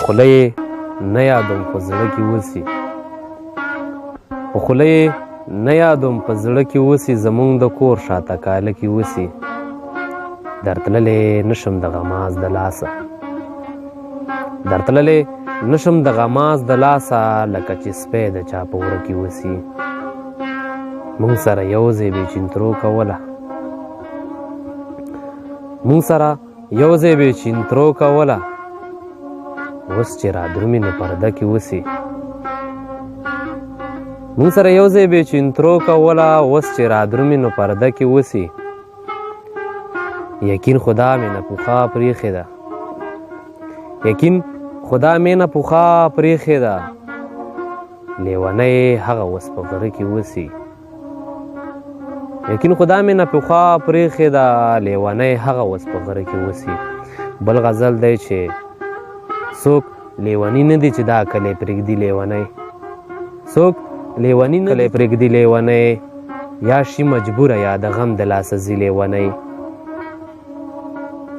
خوله یې نه یادوم په زړه کې اوسي، په خوله یې نه یادوم په زړه کې اوسي، زمونږ د کور شاته کاله کې اوسي. درتللی نشم د غماز د لاسه، درتللی نشم د غماز د لاسه، لکه چې سپی د چا په وره کې اوسي. مونږ سره یو ځای بې چینترو کوله، مونږ سره یو ځای بې چینترو کوله، اوس چې را درومي نو پرده کې اوسي. مونږ سره یو ځای بې چینترو کوله، اوس چې را درومي نو پرده کې اوسي. یقین خدا مې نه پوخا پرېښې ده، یقین خدا مې نه پوخا پرېښې ده، لیونی هغه اوس په غره کې اوسي. یقین خدا مې نه پوخا پرېښې ده، لیونی هغه اوس په غره کې اوسي. بل غزل دی چې څوک لیونی نه دی چې دا کلی پرېږدي لیونی، څوک لیونی نه دی پرېږدي لیونی، یا شي مجبوره یا د غم د لاسه ځي لیونی.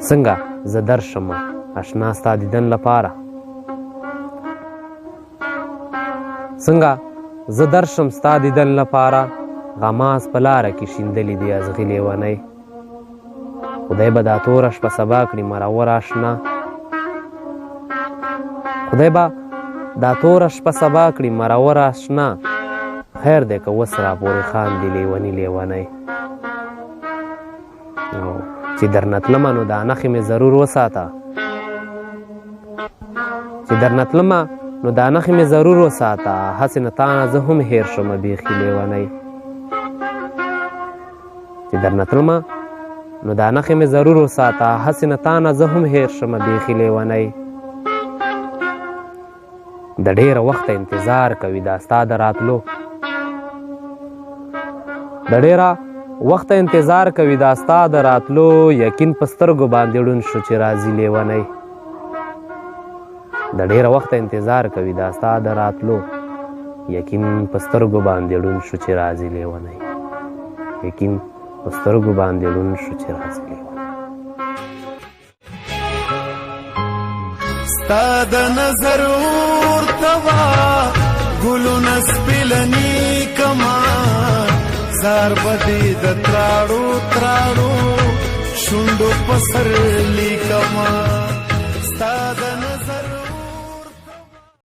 څنګه زه درشمه اشنا ستا دیدن لپاره، څنګه زه درشم ستا دیدن لپاره، غماز په لاره کې شیندلي دي ازغي لیونی. خدای به دا توره شپه سبا کړي مرور اشنا، خدای به دا توره شپه سبا کړي مرور اشنا، خیر دی که اوس را پورې خاندي لیوني لیونی. چې درنه تلمه نو دا نښې مې ضرور وساته، چې درنه تلمه نو دا نښې مې ضرور وساته، هسې نه تانه زه هم هېر شمه بیخي لیونی. چې درنه تلمه نو دا نښې مې ضرور وساته، هسې نه تانه زه هم هېر شمه بیخي لیونی. د ډېره وخته انتظار کوي دا ستا د راتلو، د ډېره وخته انتظار کوي دا ستا د راتلو، یقین په سترګو باندې ړوند شو چې راځي لیونی. د ډېره وخته انتظار کوي دا ستا د راتلو، یقین په سترګو باندې ړوند شو چې راځي لیونی، یقین په سترګو باندې ړوند شو چې راځي لیونی. ستا د نظر ورته وا ګلونه سپیلني کما، زار بدی د تراړو تراړو شونډو په سر لیکما.